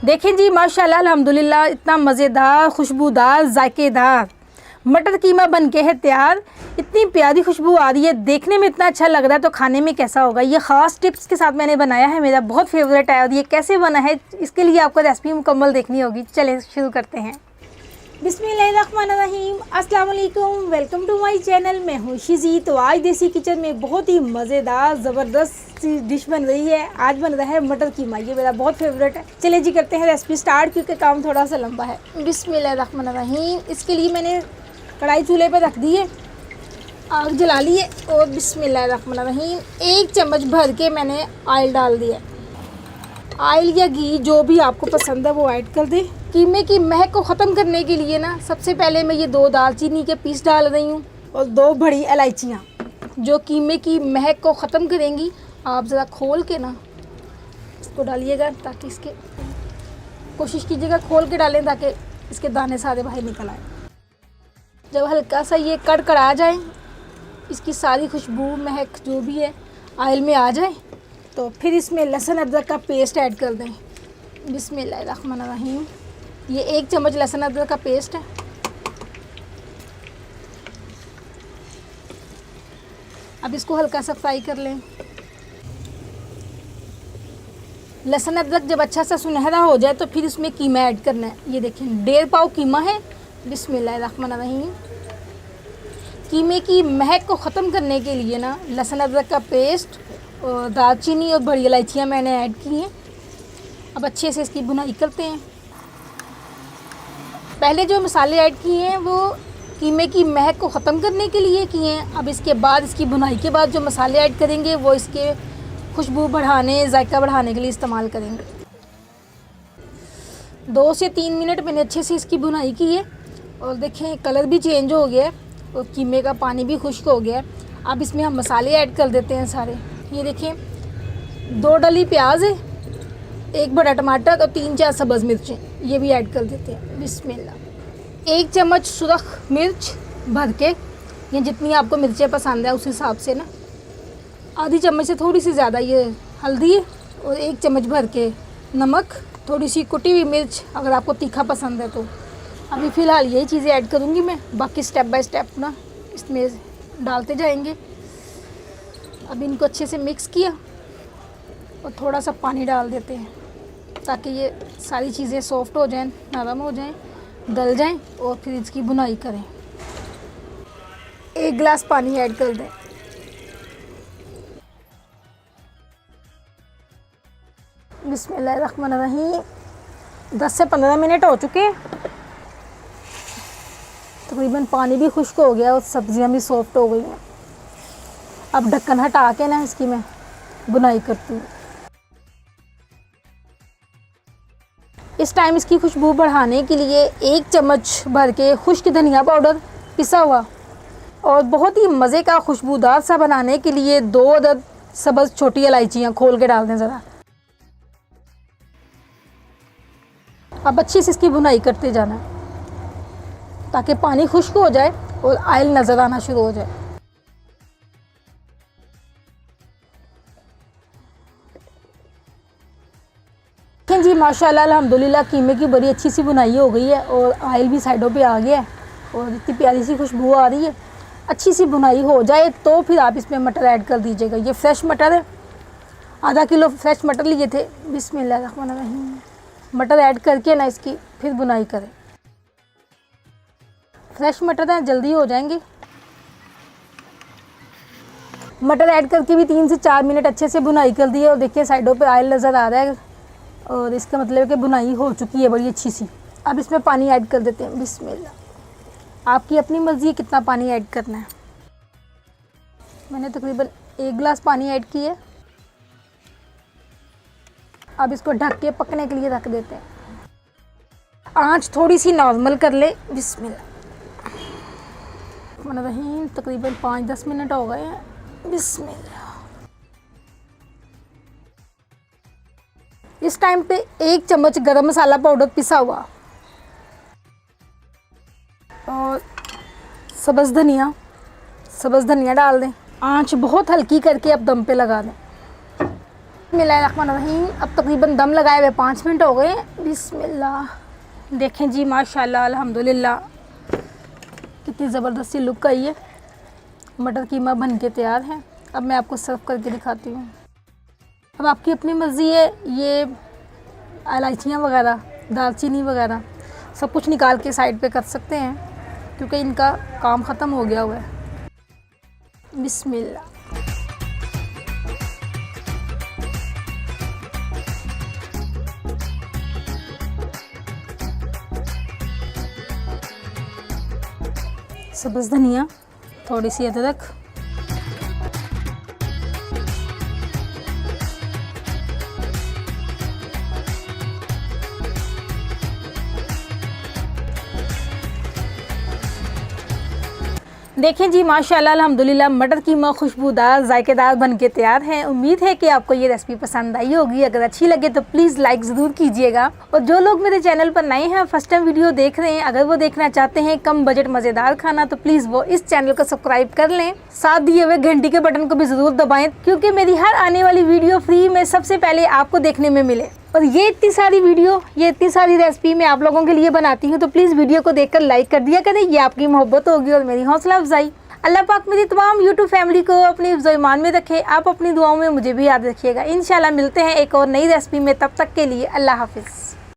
देखें जी, माशाल्लाह अल्हम्दुलिल्लाह, इतना मज़ेदार, खुशबूदार, जायकेदार मटर कीमा बन के है तैयार। इतनी प्यारी खुशबू आ रही है, देखने में इतना अच्छा लग रहा है, तो खाने में कैसा होगा। ये ख़ास टिप्स के साथ मैंने बनाया है, मेरा बहुत फेवरेट है। और ये कैसे बना है, इसके लिए आपको रेसिपी मुकम्मल देखनी होगी। चलें शुरू करते हैं। बिस्मिल्लाहिर्रहमानिर्रहीम, अस्सलाम वालेकुम, वेलकम टू माय चैनल। मैं हूँ शिजी। तो आज देसी किचन में बहुत ही मज़ेदार ज़बरदस्त सी डिश बन रही है। आज बन रहा है मटर कीमा, ये मेरा बहुत फेवरेट है। चले जी करते हैं रेसिपी स्टार्ट, क्योंकि काम थोड़ा सा लंबा है। बिस्मिल्लाहिर्रहमानिर्रहीम। इसके लिए मैंने कढ़ाई चूल्हे पर रख दी है, आग जला ली है और बिस्मिल्लाहिर्रहमानिर्रहीम 1 चम्मच भर के मैंने ऑयल डाल दिया। ऑयल या घी जो भी आपको पसंद है वो ऐड कर दें। कीमे की महक को ख़त्म करने के लिए ना, सबसे पहले मैं ये 2 दालचीनी के पीस डाल रही हूँ और 2 बड़ी इलायचियाँ, जो कीमे की महक को ख़त्म करेंगी। आप ज़रा खोल के ना इसको डालिएगा, ताकि इसके कोशिश कीजिएगा खोल के डालें, ताकि इसके दाने सारे बाहर निकल आए। जब हल्का सा ये कड़कड़ा जाए, इसकी सारी खुशबू महक जो भी है ऑयल में आ जाए, तो फिर इसमें लहसुन अदरक का पेस्ट ऐड कर दें। बिस्मिल्लाहिर्रहमानिर्रहीम। ये 1 चम्मच लहसुन अदरक का पेस्ट है। अब इसको हल्का सा फ्राई कर लें। लहसुन अदरक जब अच्छा सा सुनहरा हो जाए, तो फिर इसमें कीमा ऐड करना है। ये देखें 1.5 पाव कीमा है। बिस्मिल्लाहिर्रहमानिर्रहीम। कीमे की महक को ख़त्म करने के लिए ना, लहसुन अदरक का पेस्ट और दालचीनी और बड़ी इलायचियाँ मैंने ऐड की हैं। अब अच्छे से इसकी भुनाई करते हैं। पहले जो मसाले ऐड किए हैं वो कीमे की महक को ख़त्म करने के लिए किए हैं। अब इसके बाद, इसकी भुनाई के बाद जो मसाले ऐड करेंगे वो इसके खुशबू बढ़ाने, जायका बढ़ाने के लिए इस्तेमाल करेंगे। 2 से 3 मिनट मैंने अच्छे से इसकी भुनाई की है और देखें कलर भी चेंज हो गया है और कीमे का पानी भी खुश्क हो गया है। अब इसमें हम मसाले ऐड कर देते हैं सारे। ये देखें 2 डली प्याज है, 1 बड़ा टमाटर और 3-4 सब्ज़ मिर्चें, ये भी ऐड कर देते हैं। बिस्मिल्लाह। 1 चम्मच सुरख मिर्च भर के, या जितनी आपको मिर्चें पसंद है उस हिसाब से ना, आधी चम्मच से थोड़ी सी ज़्यादा ये हल्दी और 1 चम्मच भर के नमक, थोड़ी सी कुटी हुई मिर्च अगर आपको तीखा पसंद है तो। अभी फ़िलहाल यही चीज़ें ऐड करूँगी मैं, बाकी स्टेप बाय स्टेप ना इसमें डालते जाएंगे। अब इनको अच्छे से मिक्स किया और थोड़ा सा पानी डाल देते हैं, ताकि ये सारी चीज़ें सॉफ्ट हो जाएं, नरम हो जाएं, गल जाएं, और फिर इसकी भुनाई करें। 1 गिलास पानी ऐड कर दें। बिस्मिल्लाहिर्रहमानिर्रहीम। 10 से 15 मिनट हो चुके हैं। तकरीबन पानी भी खुश्क हो गया और सब्जियां भी सॉफ्ट हो गई हैं। अब ढक्कन हटा के ना इसकी मैं भुनाई करती हूँ। इस टाइम इसकी खुशबू बढ़ाने के लिए 1 चम्मच भर के खुश्क धनिया पाउडर पिसा हुआ, और बहुत ही मज़े का खुशबूदार सा बनाने के लिए 2 अदद सब्ज़ छोटी इलायचियाँ खोल के डाल दें ज़रा। अब अच्छी से इसकी भुनाई करते जाना, ताकि पानी खुश्क हो जाए और ऑयल नज़र आना शुरू हो जाए। देखें जी, माशाल्लाह अल्हम्दुलिल्लाह, कीमे की बड़ी अच्छी सी भुनाई हो गई है और ऑयल भी साइडों पे आ गया है और इतनी प्यारी सी खुशबू आ रही है। अच्छी सी भुनाई हो जाए तो फिर आप इसमें मटर ऐड कर दीजिएगा। ये फ्रेश मटर है, आधा किलो फ्रेश मटर लिए थे। बिस्मिल्लाहिर्रहमानिर्रहीम। मटर ऐड करके ना इसकी फिर भुनाई करें। फ्रेश मटर है, जल्दी हो जाएंगे। मटर ऐड करके भी 3 से 4 मिनट अच्छे से भुनाई कर दी है और देखिए साइडों पे ऑयल नज़र आ रहा है, और इसका मतलब है कि भुनाई हो चुकी है बड़ी अच्छी सी। अब इसमें पानी ऐड कर देते हैं। बिस्मिल्लाह। आपकी अपनी मर्ज़ी है कितना पानी ऐड करना है। मैंने तकरीबन 1 गिलास पानी ऐड किया है। अब इसको ढक के पकने के लिए रख देते हैं। आंच थोड़ी सी नॉर्मल कर ले। बिस्मिल्लाह। तकरीबन 5-10 मिनट हो गए हैं। बिस्मिल्लाह। इस टाइम पे 1 चम्मच गरम मसाला पाउडर पिसा हुआ और सब्ज़ धनिया डाल दें। आंच बहुत हल्की करके अब दम पे लगा दें। बिस्मिल्लाहिर्रहमानिर्रहीम। अब तकरीबन दम लगाए हुए 5 मिनट हो गए। बिस्मिल्लाह। देखें जी माशाल्लाह अल्हम्दुलिल्लाह कितनी ज़बरदस्ती लुक आई है। मटर कीमा बन के तैयार है। अब मैं आपको सर्व करके दिखाती हूँ। अब आपकी अपनी मर्ज़ी है, ये इलायचियाँ वगैरह, दालचीनी वगैरह सब कुछ निकाल के साइड पे कर सकते हैं, क्योंकि इनका काम ख़त्म हो गया हुआ है। बिस्मिल्लाह। सब्ज़ धनिया, थोड़ी सी अदरक, देखें जी माशाल्लाह अल्हम्दुलिल्लाह मटर कीमा खुशबूदार जायकेदार बन के तैयार है। उम्मीद है कि आपको ये रेसिपी पसंद आई होगी। अगर अच्छी लगे तो प्लीज़ लाइक ज़रूर कीजिएगा। और जो लोग मेरे चैनल पर नए हैं, फर्स्ट टाइम वीडियो देख रहे हैं, अगर वो देखना चाहते हैं कम बजट मज़ेदार खाना, तो प्लीज़ वो इस चैनल को सब्सक्राइब कर लें। साथ दिए हुए घंटी के बटन को भी ज़रूर दबाएँ, क्योंकि मेरी हर आने वाली वीडियो फ्री में सबसे पहले आपको देखने में मिले। और ये इतनी सारी वीडियो, ये इतनी सारी रेसिपी मैं आप लोगों के लिए बनाती हूँ, तो प्लीज़ वीडियो को देखकर लाइक कर दिया करें। ये आपकी मोहब्बत होगी और मेरी हौसला अफजाई। अल्लाह पाक मेरी तमाम यूट्यूब फैमिली को अपनी ईमान में रखे। आप अपनी दुआओं में मुझे भी याद रखिएगा। इंशाल्लाह मिलते हैं एक और नई रेसिपी में। तब तक के लिए अल्लाह हाफिज़।